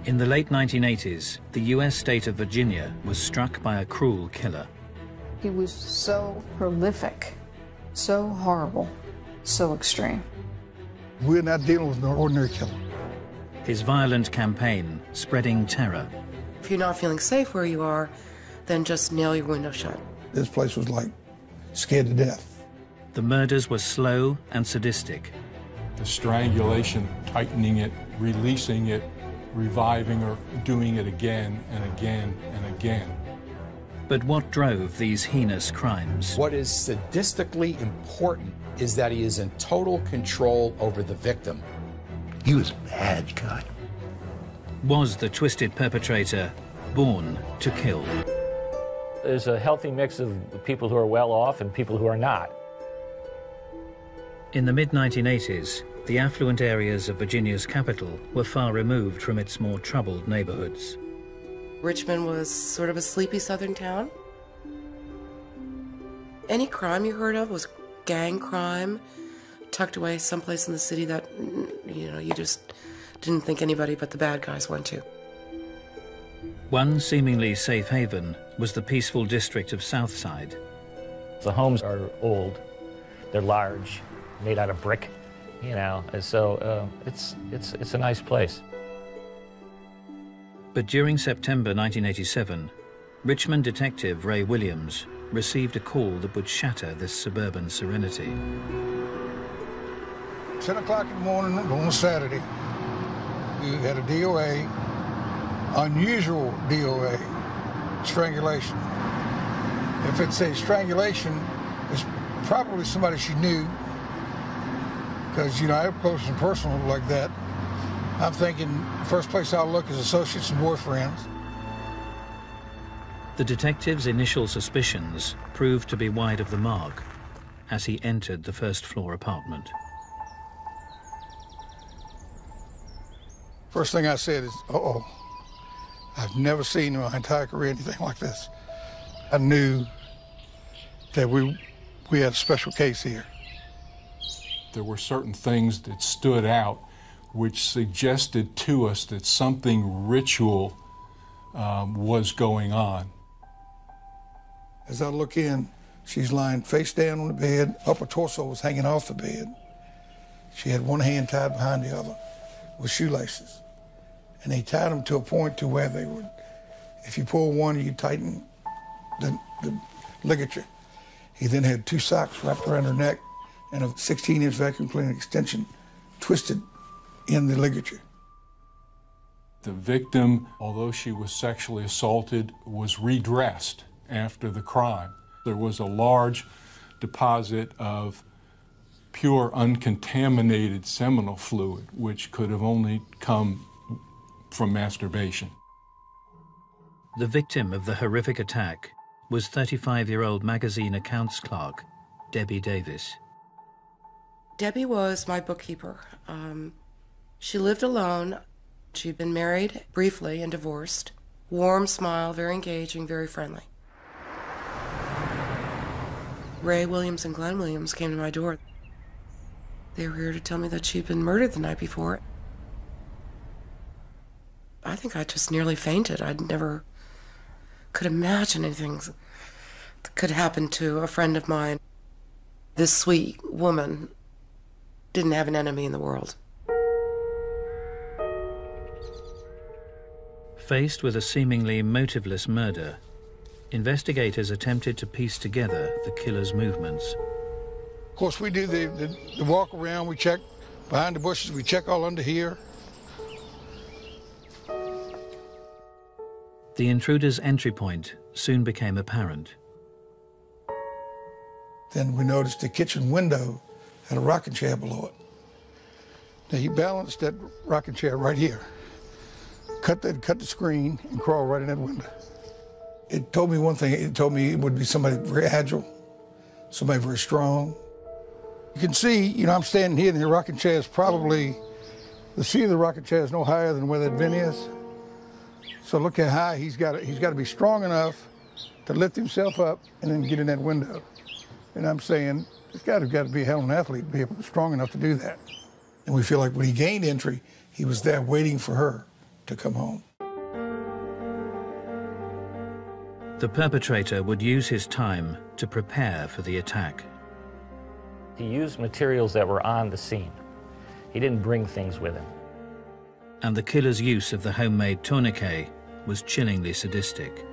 In the late 1980s, the US state of Virginia was struck by a cruel killer. He was so prolific, so horrible, so extreme. We're not dealing with an ordinary killer. His violent campaign spreading terror. If you're not feeling safe where you are, then just nail your window shut. This place was like scared to death. The murders were slow and sadistic. The strangulation, tightening it, releasing it, reviving or doing it again and again and again. But what drove these heinous crimes? What is sadistically important is that he is in total control over the victim. He was a bad guy. Was the twisted perpetrator born to kill? There's a healthy mix of people who are well off and people who are not. In the mid-1980s, the affluent areas of Virginia's capital were far removed from its more troubled neighborhoods. Richmond was sort of a sleepy southern town. Any crime you heard of was gang crime, tucked away someplace in the city that, you just didn't think anybody but the bad guys went to. One seemingly safe haven was the peaceful district of Southside. The homes are old, they're large, made out of brick, and so it's a nice place. But during September 1987, Richmond detective Ray Williams received a call that would shatter this suburban serenity. 10 o'clock in the morning on a Saturday, we had a DOA, unusual DOA, strangulation. If it's a strangulation, it's probably somebody she knew, because, I'm close and personal like that. I'm thinking the first place I'll look is associates and boyfriends. The detective's initial suspicions proved to be wide of the mark as he entered the first-floor apartment. First thing I said is, uh-oh. I've never seen in my entire career anything like this. I knew that we had a special case here. There were certain things that stood out which suggested to us that something ritual was going on. As I look in, she's lying face down on the bed, upper torso was hanging off the bed. She had one hand tied behind the other with shoelaces. And they tied them to a point to where they would, if you pull one, you tighten the ligature. He then had two socks wrapped around her neck and a 16-inch vacuum cleaner extension twisted in the ligature. The victim, although she was sexually assaulted, was redressed after the crime. There was a large deposit of pure, uncontaminated seminal fluid, which could have only come from masturbation. The victim of the horrific attack was 35-year-old magazine accounts clerk Debbie Davis. Debbie was my bookkeeper. She lived alone. She'd been married briefly and divorced. Warm smile, very engaging, very friendly. Ray Williams and Glenn Williams came to my door. They were here to tell me that she'd been murdered the night before. I think I just nearly fainted. I never could imagine anything that could happen to a friend of mine. This sweet woman didn't have an enemy in the world. Faced with a seemingly motiveless murder, investigators attempted to piece together the killer's movements. Of course, we do the walk around, we check behind the bushes, we check all under here. The intruder's entry point soon became apparent. Then we noticed the kitchen window had a rocking chair below it. Now he balanced that rocking chair right here, cut the screen and crawl right in that window. It told me one thing, it told me it would be somebody very agile, somebody very strong. You can see, I'm standing here and the rocking chair is probably, the seat of the rocking chair is no higher than where that vent is. So look how high he's got to be strong enough to lift himself up and then get in that window. And I'm saying, this guy's got to be a hell of an athlete to be strong enough to do that. And we feel like when he gained entry, he was there waiting for her to come home. The perpetrator would use his time to prepare for the attack. He used materials that were on the scene. He didn't bring things with him. And the killer's use of the homemade tourniquet was chillingly sadistic.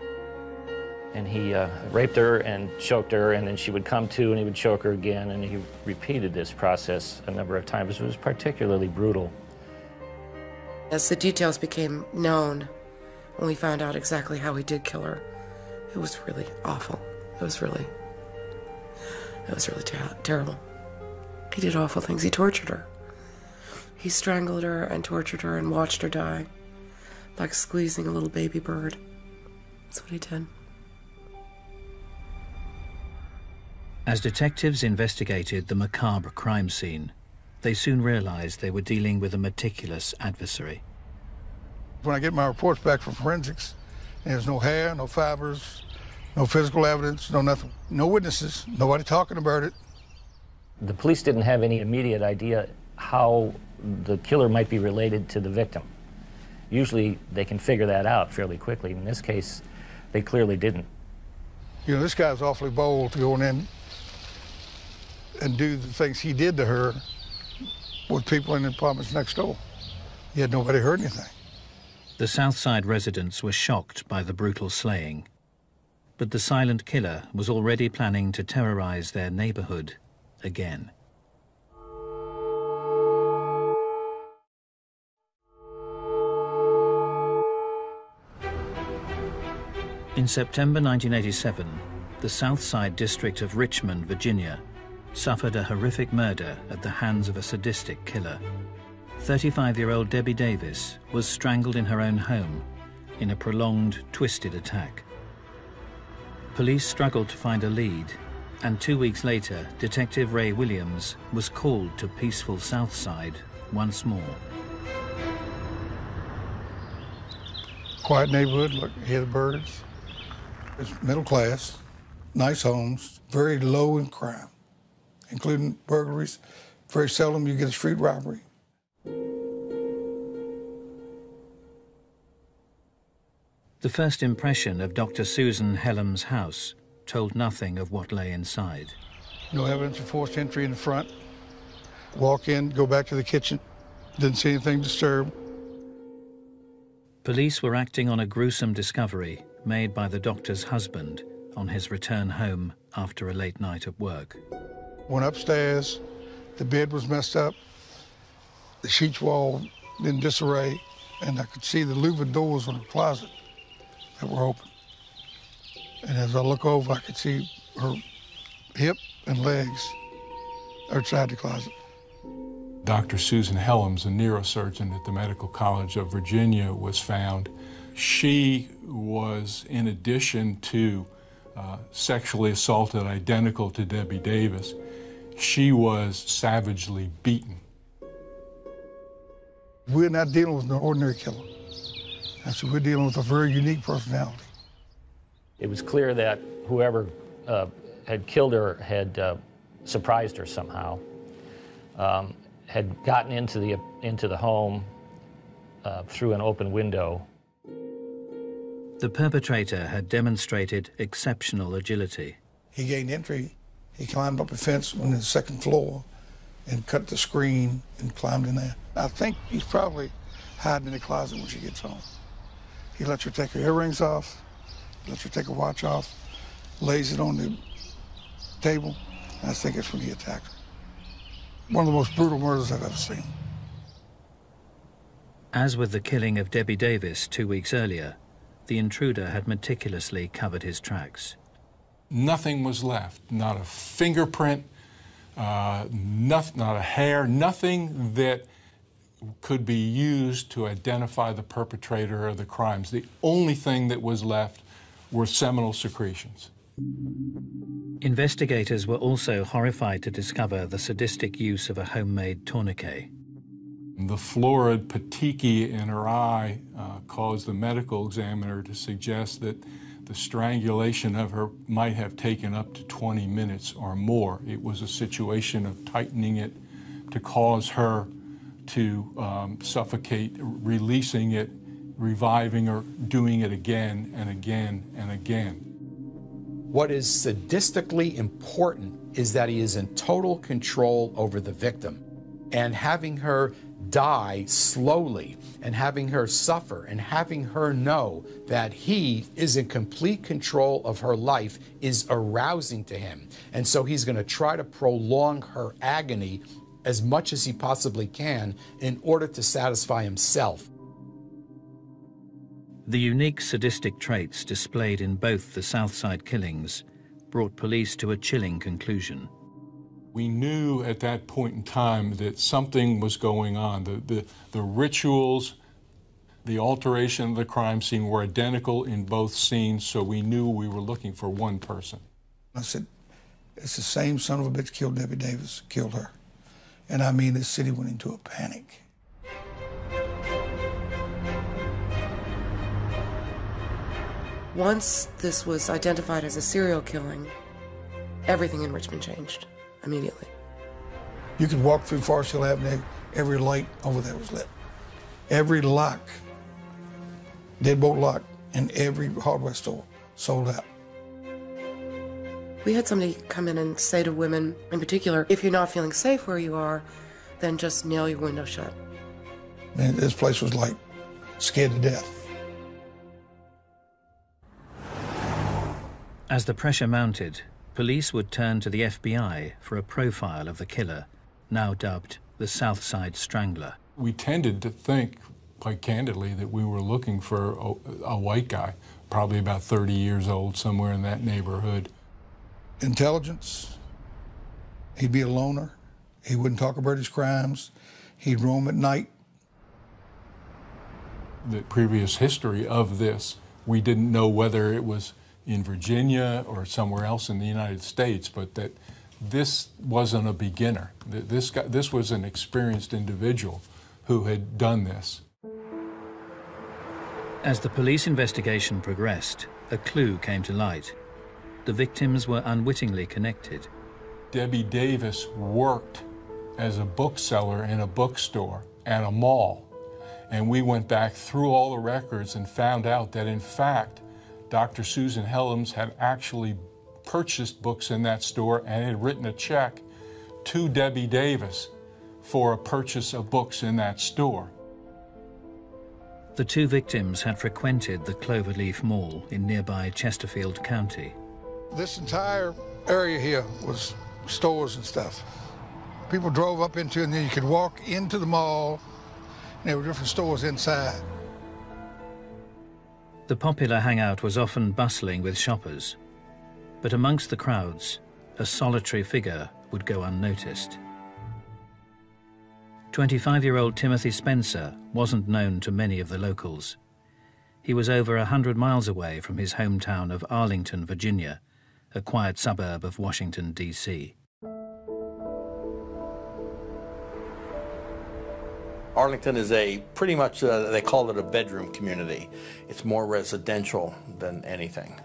And he raped her and choked her, and then she would come to and he would choke her again, and he repeated this process a number of times. It was particularly brutal. As the details became known, when we found out exactly how he did kill her, it was really awful. It was really terrible. He did awful things. He tortured her. He strangled her and tortured her and watched her die, like squeezing a little baby bird. That's what he did. As detectives investigated the macabre crime scene, they soon realized they were dealing with a meticulous adversary. When I get my reports back from forensics, there's no hair, no fibers, no physical evidence, no nothing. No witnesses, nobody talking about it. The police didn't have any immediate idea how the killer might be related to the victim. Usually they can figure that out fairly quickly. In this case, they clearly didn't. You know, this guy's awfully bold to go in and do the things he did to her with people in the apartments next door. Yet nobody heard anything. The Southside residents were shocked by the brutal slaying, but the silent killer was already planning to terrorize their neighborhood again. In September 1987, the Southside district of Richmond, Virginia, suffered a horrific murder at the hands of a sadistic killer. 35-year-old Debbie Davis was strangled in her own home in a prolonged, twisted attack. Police struggled to find a lead, and 2 weeks later, Detective Ray Williams was called to peaceful Southside once more. Quiet neighborhood, look, hear the birds. It's middle class, nice homes, very low in crime, including burglaries. Very seldom you get a street robbery. The first impression of Dr. Susan Hellam's house told nothing of what lay inside. No evidence of forced entry in the front. Walk in, go back to the kitchen. Didn't see anything disturbed. Police were acting on a gruesome discovery made by the doctor's husband on his return home after a late night at work. Went upstairs, the bed was messed up, the sheets were all in disarray, and I could see the louvered doors on the closet that were open. And as I look over, I could see her hip and legs outside the closet. Dr. Susan Helms, a neurosurgeon at the Medical College of Virginia, was found. She was, in addition to sexually assaulted identical to Debbie Davis, she was savagely beaten. We're not dealing with an ordinary killer. So we're dealing with a very unique personality. It was clear that whoever had killed her had surprised her somehow, had gotten into the home through an open window. The perpetrator had demonstrated exceptional agility. He gained entry. He climbed up a fence on the second floor and cut the screen and climbed in there. I think he's probably hiding in the closet when she gets home. He lets her take her earrings off, lets her take her watch off, lays it on the table, and I think that's when he attacked her. One of the most brutal murders I've ever seen. As with the killing of Debbie Davis 2 weeks earlier, the intruder had meticulously covered his tracks. Nothing was left, not a fingerprint, not a hair, nothing that could be used to identify the perpetrator of the crimes. The only thing that was left were seminal secretions. Investigators were also horrified to discover the sadistic use of a homemade tourniquet. The florid petechiae in her eye caused the medical examiner to suggest that the strangulation of her might have taken up to 20 minutes or more. It was a situation of tightening it to cause her to suffocate, releasing it reviving or doing it again and again and again. What is sadistically important is that he is in total control over the victim, and having her die slowly and having her suffer and having her know that he is in complete control of her life is arousing to him. And so he's going to try to prolong her agony as much as he possibly can in order to satisfy himself. The unique sadistic traits displayed in both the Southside killings brought police to a chilling conclusion. We knew at that point in time that something was going on. The rituals, the alteration of the crime scene were identical in both scenes, so we knew we were looking for one person. I said, it's the same son of a bitch killed Debbie Davis, killed her. And I mean, this city went into a panic. Once this was identified as a serial killing, everything in Richmond changed immediately. You could walk through Forest Hill Avenue, every light over there was lit. Every lock, deadbolt lock, in every hardware store sold out. We had somebody come in and say to women in particular, if you're not feeling safe where you are, then just nail your window shut. And this place was like scared to death. As the pressure mounted, police would turn to the FBI for a profile of the killer, now dubbed the Southside Strangler. We tended to think, quite candidly, that we were looking for a white guy, probably about 30 years old, somewhere in that neighborhood. Intelligence, he'd be a loner, he wouldn't talk about his crimes, he'd roam at night. The previous history of this, we didn't know whether it was in Virginia or somewhere else in the United States, but that this wasn't a beginner. This was an experienced individual who had done this. As the police investigation progressed, a clue came to light. The victims were unwittingly connected. Debbie Davis worked as a bookseller in a bookstore at a mall. And we went back through all the records and found out that, in fact, Dr. Susan Helms had actually purchased books in that store and had written a check to Debbie Davis for a purchase of books in that store. The two victims had frequented the Cloverleaf Mall in nearby Chesterfield County. This entire area here was stores and stuff. People drove up into it, and then you could walk into the mall, and there were different stores inside. The popular hangout was often bustling with shoppers, but amongst the crowds, a solitary figure would go unnoticed. 25-year-old Timothy Spencer wasn't known to many of the locals. He was over 100 miles away from his hometown of Arlington, Virginia, a quiet suburb of Washington, D.C. Arlington is pretty much, they call it a bedroom community. It's more residential than anything.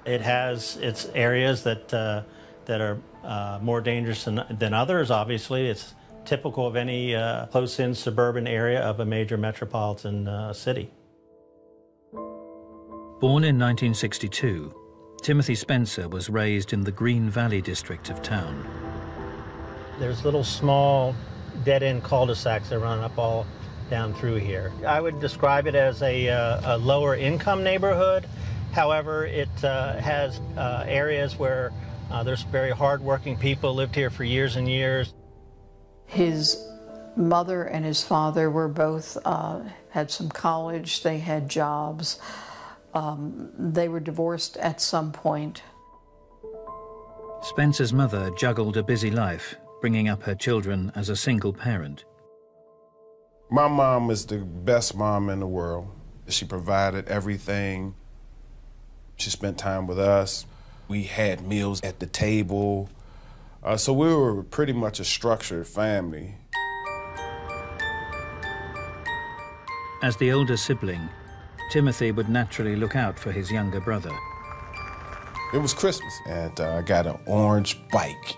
It has its areas that are more dangerous than others, obviously. It's typical of any close-in suburban area of a major metropolitan city. Born in 1962, Timothy Spencer was raised in the Green Valley district of town. There's little small dead-end cul-de-sacs that run up all down through here. I would describe it as a lower income neighborhood. However, it has areas where there's very hard-working people lived here for years and years. His mother and his father were both, had some college, they had jobs. They were divorced at some point. Spencer's mother juggled a busy life, bringing up her children as a single parent. My mom is the best mom in the world. She provided everything. She spent time with us. We had meals at the table. So we were pretty much a structured family. As the older sibling, Timothy would naturally look out for his younger brother. It was Christmas, and I got an orange bike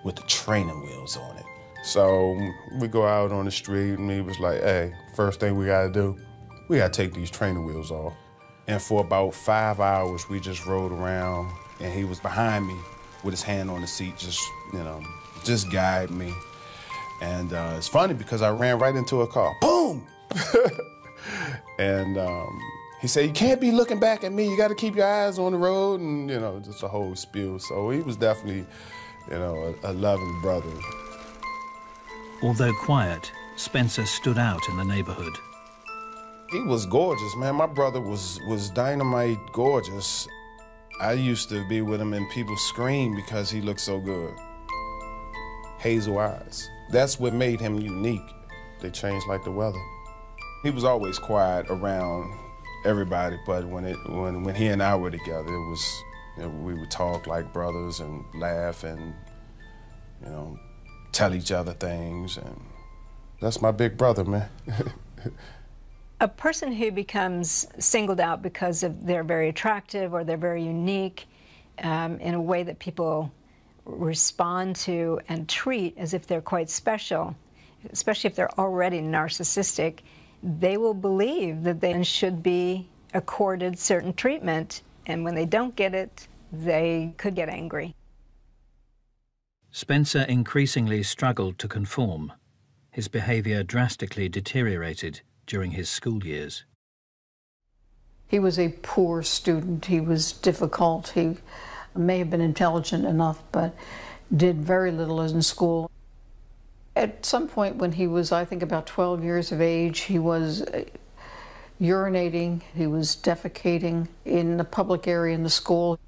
with the training wheels on it. So we go out on the street and he was like, hey, first thing we gotta do, we gotta take these training wheels off. And for about 5 hours, we just rode around and he was behind me with his hand on the seat, just, you know, just guide me. And it's funny because I ran right into a car, boom! And he said, you can't be looking back at me, you gotta keep your eyes on the road, and, you know, just a whole spiel. So he was definitely, you know, a loving brother. Although quiet, Spencer stood out in the neighborhood. He was gorgeous, man. My brother was dynamite gorgeous. I used to be with him and people scream because he looked so good. Hazel eyes. That's what made him unique. They changed like the weather. He was always quiet around everybody, but when he and I were together, it was, you know, we would talk like brothers and laugh and, you know, tell each other things, and that's my big brother, man. A person who becomes singled out because of they're very attractive or they're very unique in a way that people respond to and treat as if they're quite special, especially if they're already narcissistic, they will believe that they should be accorded certain treatment, and when they don't get it, they could get angry. Spencer increasingly struggled to conform. His behavior drastically deteriorated during his school years. He was a poor student. He was difficult. He may have been intelligent enough, but did very little in school. At some point when he was, I think, about 12 years of age, he was urinating, he was defecating in the public area in the school.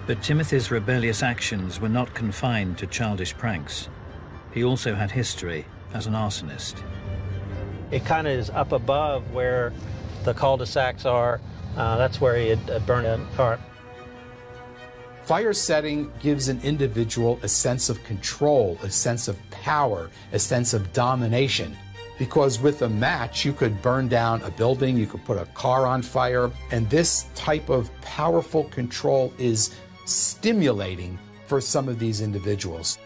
But Timothy's rebellious actions were not confined to childish pranks. He also had history as an arsonist. It kind of is up above where the cul-de-sacs are. That's where he had burned a car. Fire setting gives an individual a sense of control, a sense of power, a sense of domination. Because with a match, you could burn down a building, you could put a car on fire, and this type of powerful control is stimulating for some of these individuals.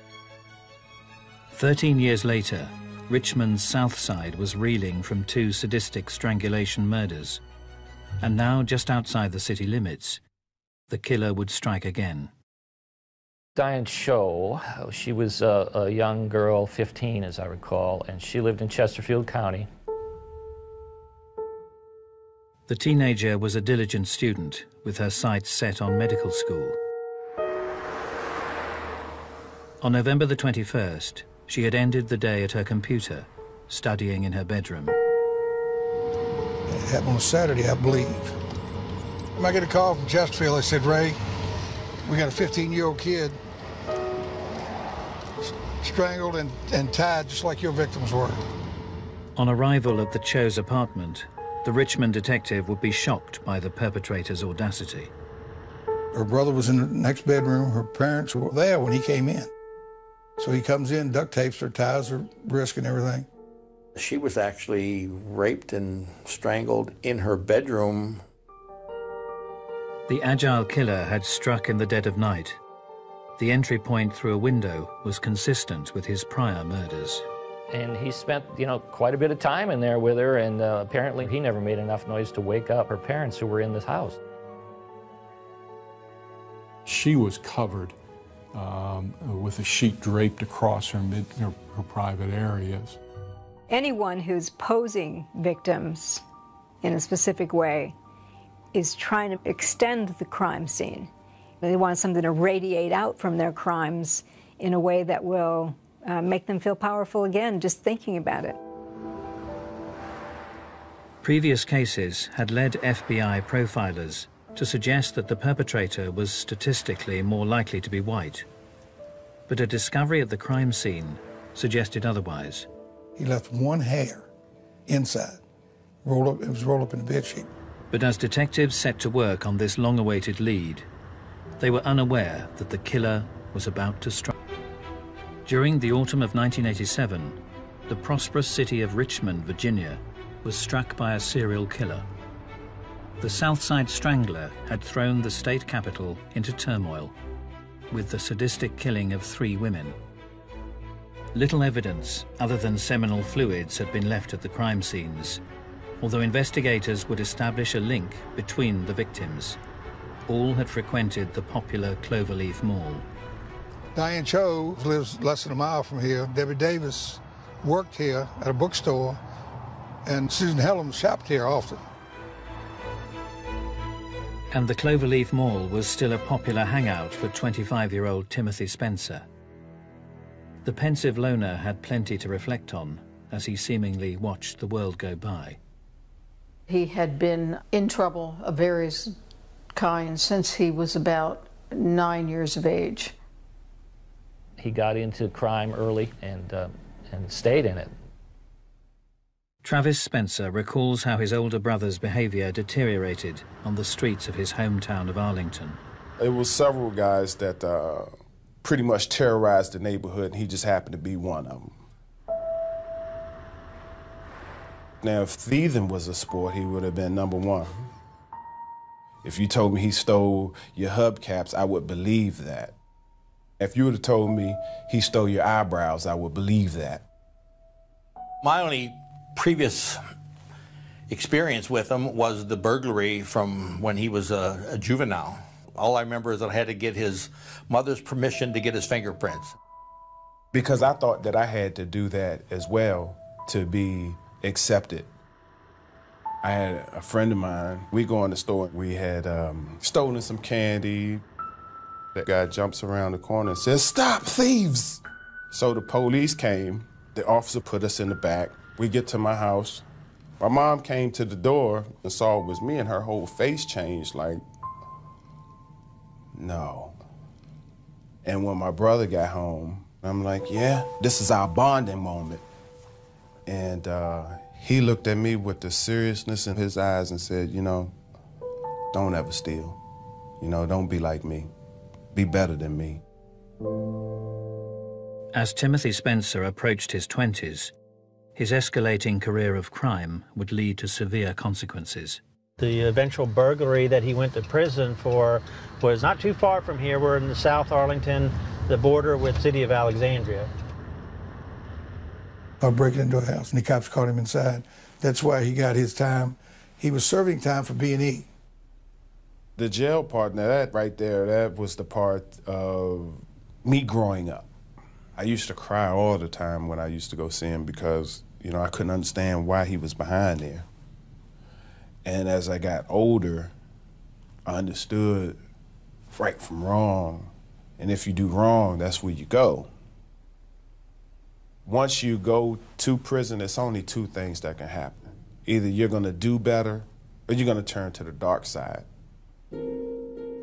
13 years later, Richmond's South Side was reeling from 2 sadistic strangulation murders. And now, just outside the city limits, the killer would strike again. Diane Cho, she was a young girl, 15 as I recall, and she lived in Chesterfield County. The teenager was a diligent student with her sights set on medical school. On November the 21st, she had ended the day at her computer, studying in her bedroom. It happened on a Saturday, I believe. I get a call from Chesterfield. They said, Ray, we got a 15-year-old kid strangled and tied just like your victims were. On arrival at the Cho's apartment, the Richmond detective would be shocked by the perpetrator's audacity. Her brother was in the next bedroom. Her parents were there when he came in. So he comes in, duct tapes her, ties her wrist and everything. She was actually raped and strangled in her bedroom. The agile killer had struck in the dead of night. The entry point through a window was consistent with his prior murders. And he spent, you know, quite a bit of time in there with her, and apparently he never made enough noise to wake up her parents who were in this house. She was covered with a sheet draped across her private areas. Anyone who's posing victims in a specific way is trying to extend the crime scene. They want something to radiate out from their crimes in a way that will make them feel powerful again, just thinking about it. Previous cases had led FBI profilers to suggest that the perpetrator was statistically more likely to be white. But a discovery at the crime scene suggested otherwise. He left one hair inside. Rolled up, it was rolled up in a bedsheet. But as detectives set to work on this long-awaited lead, they were unaware that the killer was about to strike. During the autumn of 1987, the prosperous city of Richmond, Virginia, was struck by a serial killer. The Southside Strangler had thrown the state capital into turmoil. with the sadistic killing of 3 women. Little evidence other than seminal fluids had been left at the crime scenes, although investigators would establish a link between the victims. All had frequented the popular Cloverleaf Mall. Diane Cho lives less than a mile from here. Debbie Davis worked here at a bookstore, and Susan Helms shopped here often. And the Cloverleaf Mall was still a popular hangout for 25-year-old Timothy Spencer. The pensive loner had plenty to reflect on as he seemingly watched the world go by. He had been in trouble of various kinds since he was about 9 years of age. He got into crime early and stayed in it. Travis Spencer recalls how his older brother's behavior deteriorated on the streets of his hometown of Arlington. It was several guys that pretty much terrorized the neighborhood, and he just happened to be one of them. Now, if thieving was a sport, he would have been number 1. If you told me he stole your hubcaps, I would believe that. If you would have told me he stole your eyebrows, I would believe that. My only previous experience with him was the burglary from when he was a juvenile. All I remember is that I had to get his mother's permission to get his fingerprints. Because I thought that I had to do that as well to be accepted. I had a friend of mine, we go in the store, we had stolen some candy. That guy jumps around the corner and says, "Stop, thieves!" So the police came, the officer put us in the back. We get to my house. My mom came to the door and saw it was me, and her whole face changed, like, no. And when my brother got home, I'm like, yeah, this is our bonding moment. And he looked at me with the seriousness in his eyes and said, you know, don't ever steal. You know, don't be like me. Be better than me. As Timothy Spencer approached his 20s, his escalating career of crime would lead to severe consequences. The eventual burglary that he went to prison for was not too far from here. We're in the South Arlington, the border with the city of Alexandria. I break into a house and the cops caught him inside. That's why he got his time. He was serving time for B&E. The jail part, now that right there, that was the part of me growing up. I used to cry all the time when I used to go see him because, you know, I couldn't understand why he was behind there. And as I got older, I understood right from wrong. And if you do wrong, that's where you go. Once you go to prison, there's only 2 things that can happen. Either you're gonna do better or you're gonna turn to the dark side.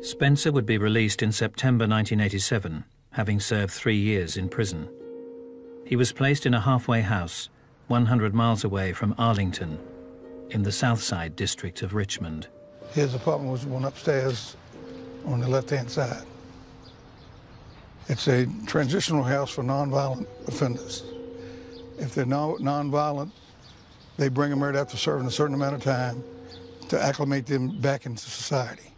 Spencer would be released in September 1987, having served 3 years in prison. He was placed in a halfway house 100 miles away from Arlington, in the Southside district of Richmond. His apartment was one upstairs on the left-hand side. It's a transitional house for nonviolent offenders. If they're nonviolent, they bring them right after serving a certain amount of time to acclimate them back into society.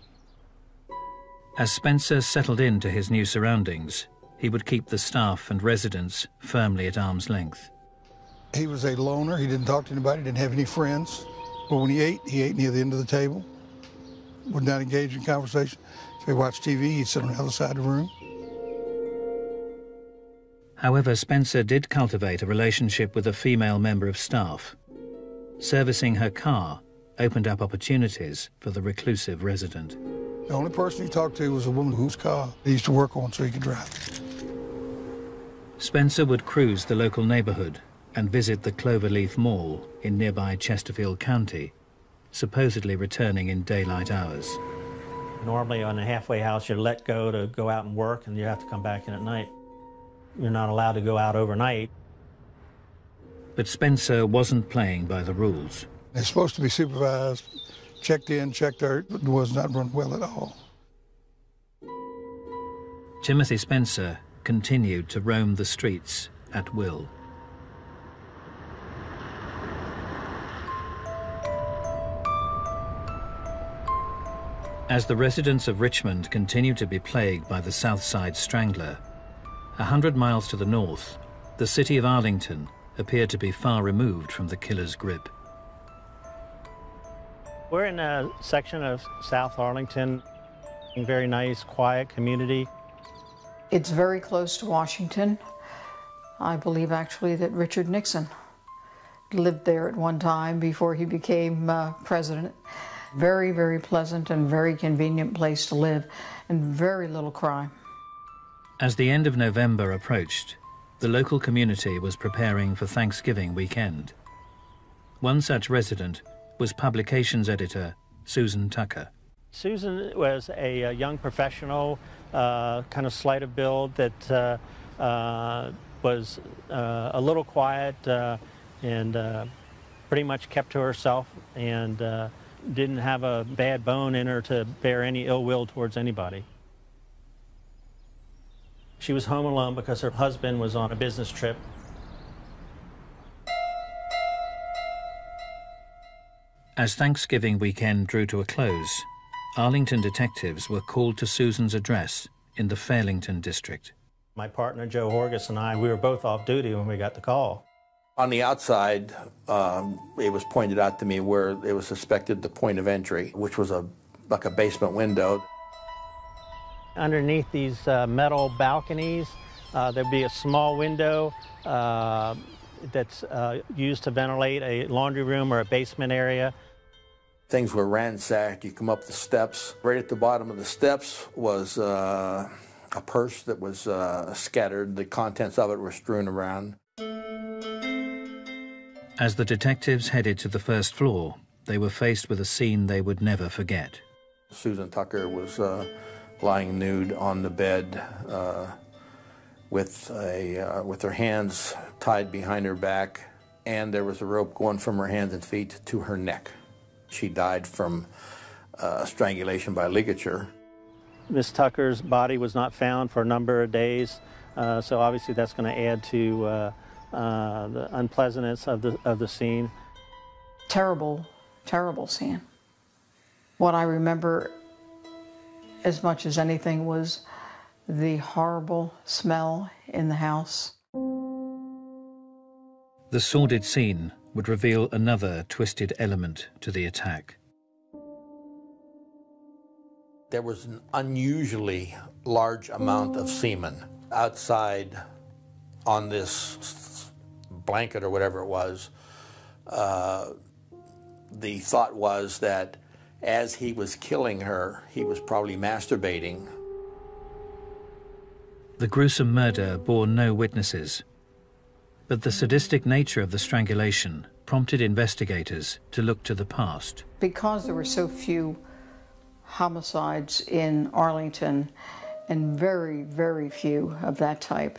As Spencer settled into his new surroundings, he would keep the staff and residents firmly at arm's length. He was a loner. He didn't talk to anybody, didn't have any friends. But when he ate near the end of the table, would not engage in conversation. If he watched TV, he'd sit on the other side of the room. However, Spencer did cultivate a relationship with a female member of staff. Servicing her car opened up opportunities for the reclusive resident. The only person he talked to was a woman whose car he used to work on so he could drive. Spencer would cruise the local neighborhood and visit the Cloverleaf Mall in nearby Chesterfield County, supposedly returning in daylight hours. Normally on a halfway house, you're let go to go out and work, and you have to come back in at night. You're not allowed to go out overnight. But Spencer wasn't playing by the rules. They're supposed to be supervised, checked in, checked out, but was not run well at all. Timothy Spencer continued to roam the streets at will. As the residents of Richmond continued to be plagued by the Southside Strangler, 100 miles to the north, the city of Arlington appeared to be far removed from the killer's grip. We're in a section of South Arlington, a very nice, quiet community. It's very close to Washington. I believe actually that Richard Nixon lived there at one time before he became president. Very, very pleasant and very convenient place to live, and very little crime. As the end of November approached, the local community was preparing for Thanksgiving weekend. One such resident was publications editor Susan Tucker. Susan was a young professional, kind of slight of build that was a little quiet and pretty much kept to herself, and didn't have a bad bone in her to bear any ill will towards anybody. She was home alone because her husband was on a business trip. As Thanksgiving weekend drew to a close, Arlington detectives were called to Susan's address in the Fairlington district. My partner, Joe Horgus, and I, we were both off duty when we got the call. On the outside, it was pointed out to me where it was suspected the point of entry, which was like a basement window. Underneath these metal balconies, there'd be a small window that's used to ventilate a laundry room or a basement area. Things were ransacked. You come up the steps. Right at the bottom of the steps was a purse that was scattered. The contents of it were strewn around. As the detectives headed to the first floor, they were faced with a scene they would never forget. Susan Tucker was lying nude on the bed with her hands tied behind her back, and there was a rope going from her hands and feet to her neck. She died from strangulation by ligature. Miss Tucker's body was not found for a number of days, so obviously that's going to add to the unpleasantness of the scene. Terrible, terrible scene. What I remember as much as anything was the horrible smell in the house. The sordid scene would reveal another twisted element to the attack. There was an unusually large amount of semen outside on this blanket or whatever it was. The thought was that as he was killing her, he was probably masturbating. The gruesome murder bore no witnesses, but the sadistic nature of the strangulation prompted investigators to look to the past. Because there were so few homicides in Arlington, and very, very few of that type,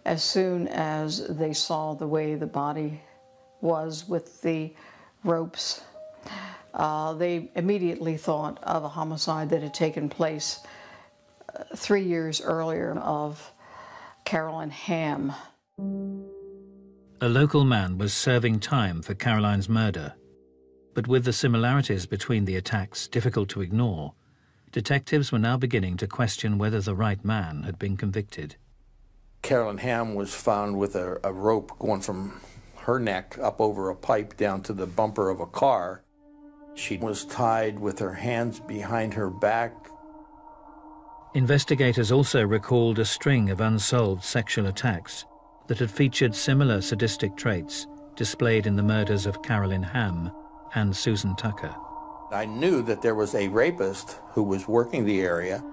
as soon as they saw the way the body was with the ropes, they immediately thought of a homicide that had taken place 3 years earlier of Carolyn Hamm. A local man was serving time for Caroline's murder, but with the similarities between the attacks difficult to ignore, detectives were now beginning to question whether the right man had been convicted. Carolyn Hamm was found with a rope going from her neck up over a pipe down to the bumper of a car. She was tied with her hands behind her back. Investigators also recalled a string of unsolved sexual attacks that had featured similar sadistic traits displayed in the murders of Carolyn Hamm and Susan Tucker. I knew that there was a rapist who was working the area,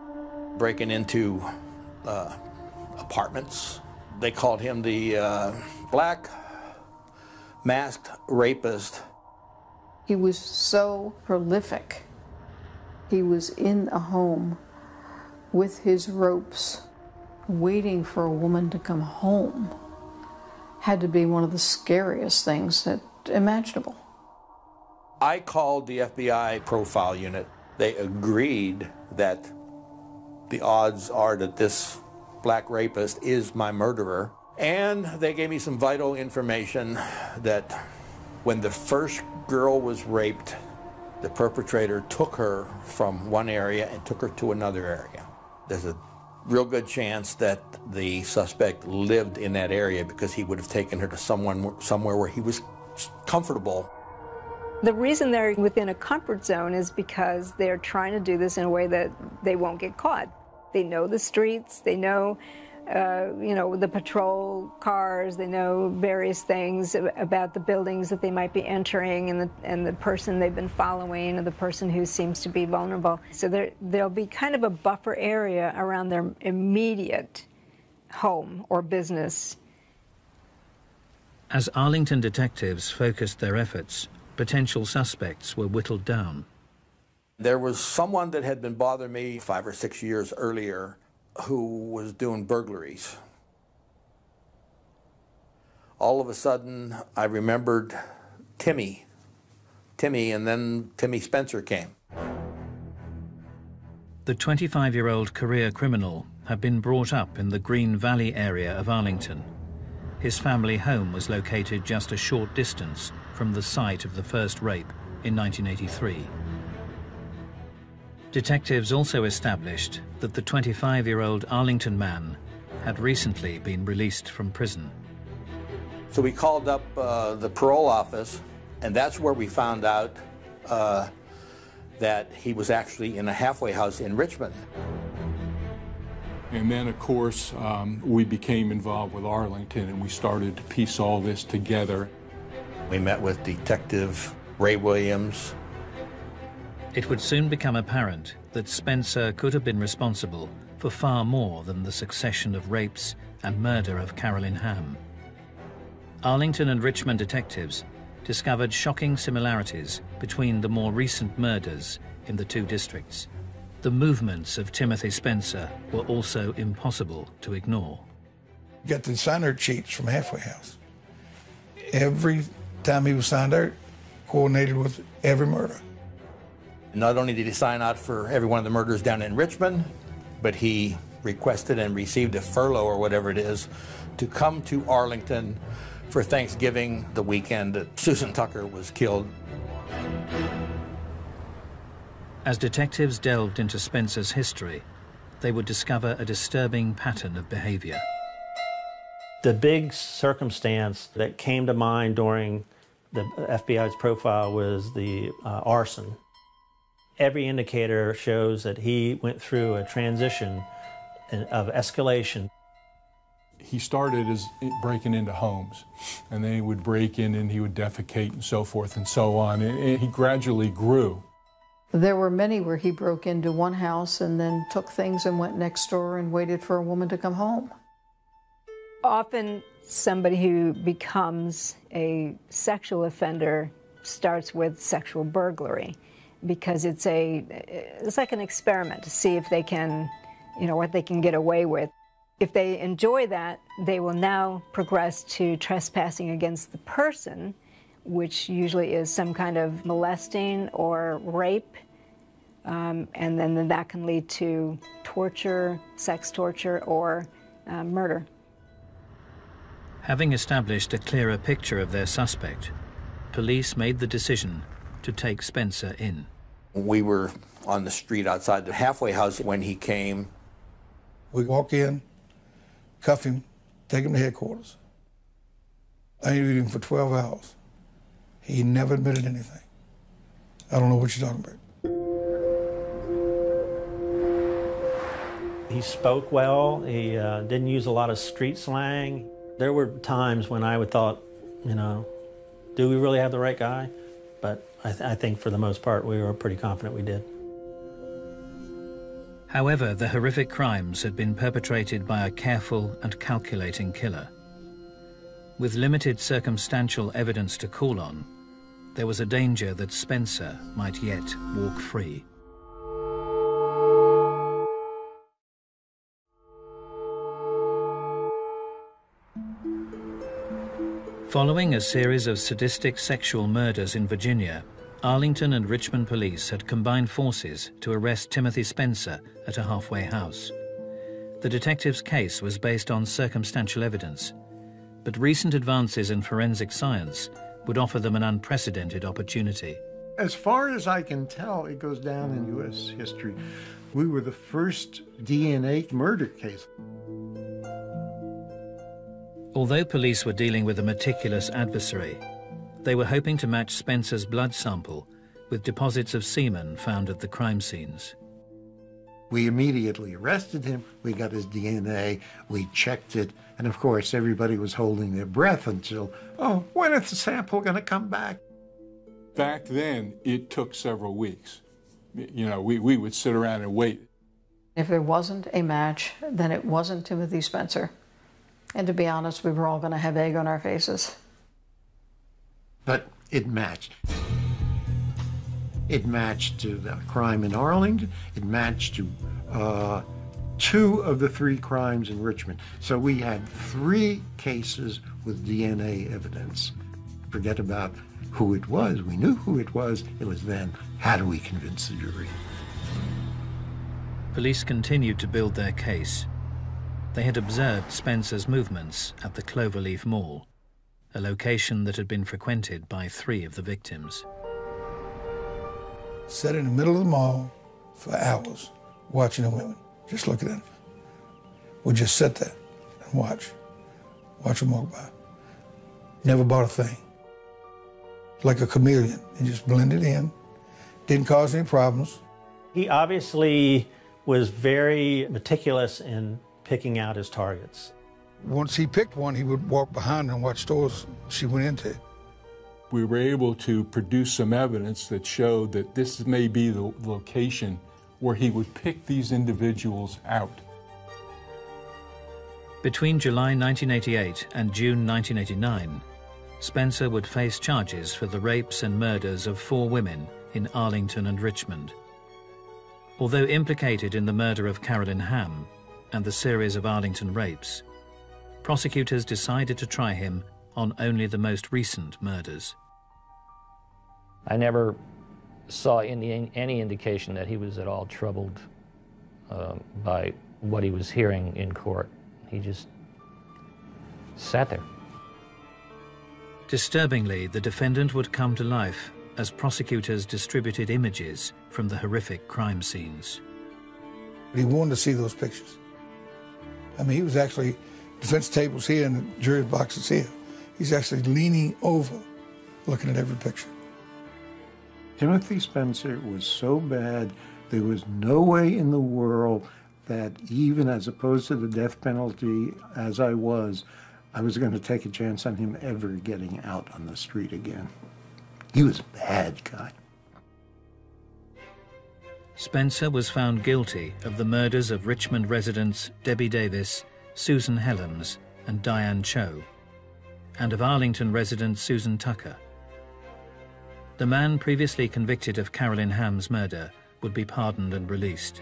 breaking into apartments. They called him the black masked rapist. He was so prolific. He was in a home with his ropes, waiting for a woman to come home. Had to be one of the scariest things that imaginable. I called the FBI profile unit. They agreed that the odds are that this black rapist is my murderer. And they gave me some vital information that when the first girl was raped, The perpetrator took her from one area and took her to another area. There's a real good chance that the suspect lived in that area because he would have taken her to somewhere where he was comfortable. The reason they're within a comfort zone is because they're trying to do this in a way that they won't get caught. They know the streets, they know, the patrol cars, they know various things about the buildings that they might be entering and the person they've been following or the person who seems to be vulnerable. So there'll be kind of a buffer area around their immediate home or business. As Arlington detectives focused their efforts, potential suspects were whittled down. There was someone that had been bothering me 5 or 6 years earlier who was doing burglaries. All of a sudden, I remembered Timmy, and then Timothy Spencer came. The 25-year-old career criminal had been brought up in the Green Valley area of Arlington. His family home was located just a short distance from the site of the first rape in 1983. Detectives also established that the 25-year-old Arlington man had recently been released from prison. So we called up the parole office, and that's where we found out that he was actually in a halfway house in Richmond. And then, of course, we became involved with Arlington, and we started to piece all this together. We met with Detective Ray Williams. It would soon become apparent that Spencer could have been responsible for far more than the succession of rapes and murder of Carolyn Hamm. Arlington and Richmond detectives discovered shocking similarities between the more recent murders in the two districts. The movements of Timothy Spencer were also impossible to ignore. You got the sign-out sheets from Halfway House. Every time he was signed out, coordinated with every murder. Not only did he sign out for every one of the murders down in Richmond, but he requested and received a furlough or whatever it is to come to Arlington for Thanksgiving, the weekend that Susan Tucker was killed. As detectives delved into Spencer's history, they would discover a disturbing pattern of behavior. The big circumstance that came to mind during the FBI's profile was the arson. Every indicator shows that he went through a transition of escalation. He started as breaking into homes, and then he would break in and he would defecate and so forth and so on, and he gradually grew. There were many where he broke into one house and then took things and went next door and waited for a woman to come home. Often somebody who becomes a sexual offender starts with sexual burglary, because it's like an experiment to see if they can, what they can get away with. If they enjoy that, they will now progress to trespassing against the person, which usually is some kind of molesting or rape, and then that can lead to torture, sex torture, or murder. Having established a clearer picture of their suspect, police made the decision to take Spencer in. We were on the street outside the halfway house when he came. We walk in, cuff him, take him to headquarters. I interviewed him for 12 hours. He never admitted anything. I don't know what you're talking about. He spoke well. He didn't use a lot of street slang. There were times when I would thought, do we really have the right guy? But I think for the most part, we were pretty confident we did. However, the horrific crimes had been perpetrated by a careful and calculating killer. With limited circumstantial evidence to call on, there was a danger that Spencer might yet walk free. Following a series of sadistic sexual murders in Virginia, Arlington and Richmond police had combined forces to arrest Timothy Spencer at a halfway house. The detective's case was based on circumstantial evidence, but recent advances in forensic science would offer them an unprecedented opportunity. As far as I can tell, it goes down in U.S. history. We were the first DNA murder case. Although police were dealing with a meticulous adversary, they were hoping to match Spencer's blood sample with deposits of semen found at the crime scenes. We immediately arrested him, we got his DNA, we checked it, and of course everybody was holding their breath until, oh, when is the sample going to come back? Back then, it took several weeks. You know, we would sit around and wait. If there wasn't a match, then it wasn't Timothy Spencer. And to be honest, we were all going to have egg on our faces. But it matched. It matched to the crime in Arlington. It matched to 2 of the 3 crimes in Richmond. So we had 3 cases with DNA evidence. Forget about who it was. We knew who it was. It was then, how do we convince the jury? Police continued to build their case. They had observed Spencer's movements at the Cloverleaf Mall, a location that had been frequented by 3 of the victims. Sat in the middle of the mall for hours, watching the women, just looking at them. We'd just sit there and watch them walk by. Never bought a thing. Like a chameleon, he just blended in, didn't cause any problems. He obviously was very meticulous in picking out his targets. Once he picked one, he would walk behind her and watch stores she went into. We were able to produce some evidence that showed that this may be the location where he would pick these individuals out. Between July 1988 and June 1989, Spencer would face charges for the rapes and murders of 4 women in Arlington and Richmond. Although implicated in the murder of Carolyn Hamm and the series of Arlington rapes, prosecutors decided to try him on only the most recent murders. I never saw any indication that he was at all troubled by what he was hearing in court. He just sat there. Disturbingly, the defendant would come to life as prosecutors distributed images from the horrific crime scenes. He wanted to see those pictures. I mean, he was actually, defense tables here and the jury boxes here. He's actually leaning over, looking at every picture. Timothy Spencer was so bad, there was no way in the world that even as opposed to the death penalty as I was going to take a chance on him ever getting out on the street again. He was a bad guy. Spencer was found guilty of the murders of Richmond residents Debbie Davis, Susan Helms, and Diane Cho, and of Arlington resident Susan Tucker. The man previously convicted of Carolyn Hamm's murder would be pardoned and released.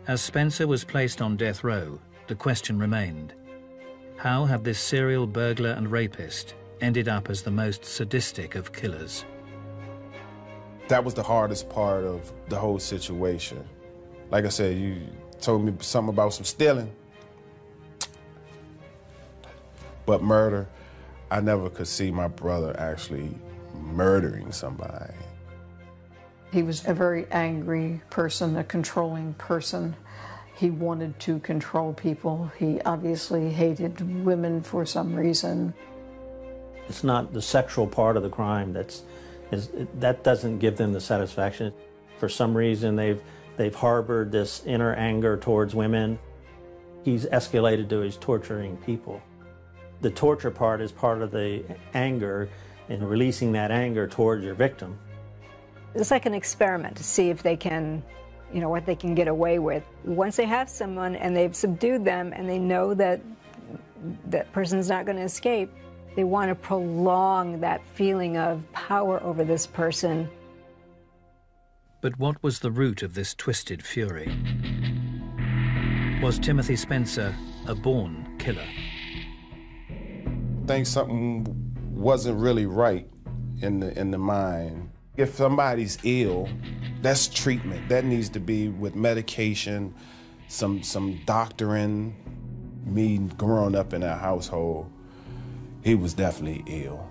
As Spencer was placed on death row, the question remained: how had this serial burglar and rapist ended up as the most sadistic of killers? That was the hardest part of the whole situation. Like I said, you told me something about some stealing, but murder, I never could see my brother actually murdering somebody. He was a very angry person, a controlling person. He wanted to control people. He obviously hated women for some reason. It's not the sexual part of the crime that doesn't give them the satisfaction. For some reason, they've harbored this inner anger towards women. He's escalated to his torturing people. The torture part is part of the anger and releasing that anger towards your victim. It's like an experiment to see if they can, what they can get away with. Once they have someone and they've subdued them and they know that that person's not going to escape, they want to prolong that feeling of power over this person. But what was the root of this twisted fury? Was Timothy Spencer a born killer? I think something wasn't really right in the mind. If somebody's ill, that's treatment. That needs to be with medication, some doctoring. Me growing up in that household, he was definitely ill.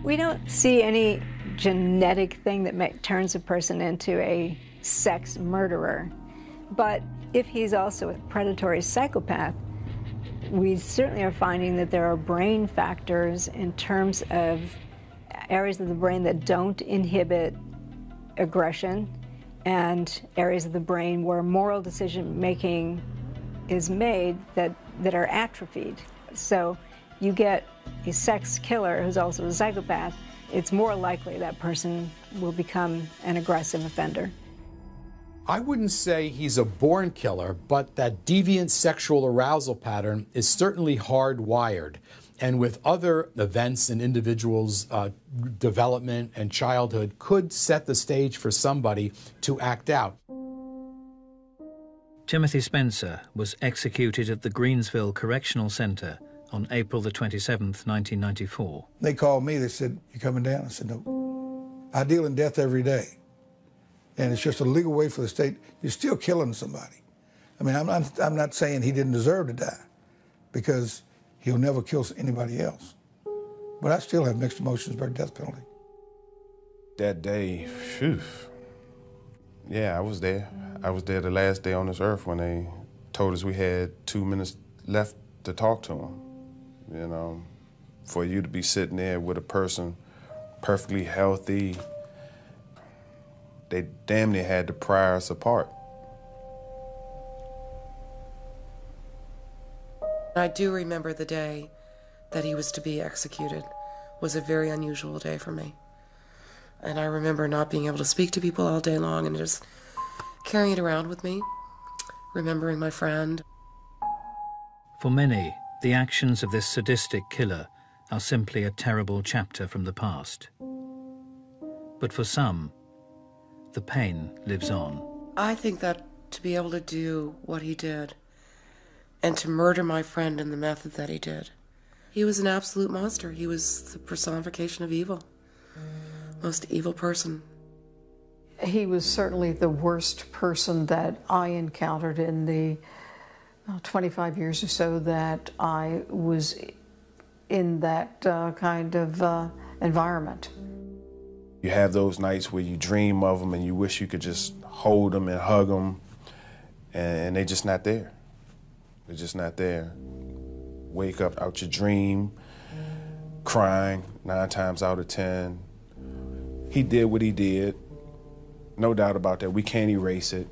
We don't see any genetic thing that turns a person into a sex murderer. But if he's also a predatory psychopath, we certainly are finding that there are brain factors in terms of areas of the brain that don't inhibit aggression and areas of the brain where moral decision-making is made that are atrophied. So you get a sex killer who's also a psychopath, it's more likely that person will become an aggressive offender. I wouldn't say he's a born killer, but that deviant sexual arousal pattern is certainly hardwired. And with other events in individuals' development and childhood could set the stage for somebody to act out. Timothy Spencer was executed at the Greensville Correctional Center on April the 27th, 1994. They called me, they said, "You coming down?" I said, "No. I deal in death every day. And it's just a legal way for the state. You're still killing somebody." I mean, I'm not saying he didn't deserve to die, because he'll never kill anybody else. But I still have mixed emotions about death penalty. That day, phew. Yeah, I was there. I was there the last day on this earth when they told us we had 2 minutes left to talk to him. You know, for you to be sitting there with a person perfectly healthy, they damn near had to pry us apart. I do remember the day that he was to be executed was a very unusual day for me. And I remember not being able to speak to people all day long and just carrying it around with me, remembering my friend. For many, the actions of this sadistic killer are simply a terrible chapter from the past. But for some, the pain lives on. I think that to be able to do what he did and to murder my friend in the method that he did, he was an absolute monster. He was the personification of evil. Most evil person. He was certainly the worst person that I encountered in the 25 years or so that I was in that kind of environment. You have those nights where you dream of them and you wish you could just hold them and hug them, and they're just not there. They're just not there. Wake up out your dream, crying 9 times out of 10. He did what he did. No doubt about that. We can't erase it.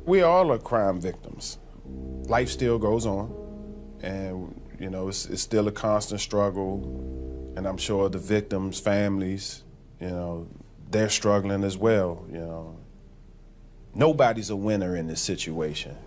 We all are crime victims. Life still goes on. And, you know, it's still a constant struggle. And I'm sure the victims' families, you know, they're struggling as well, you know. Nobody's a winner in this situation.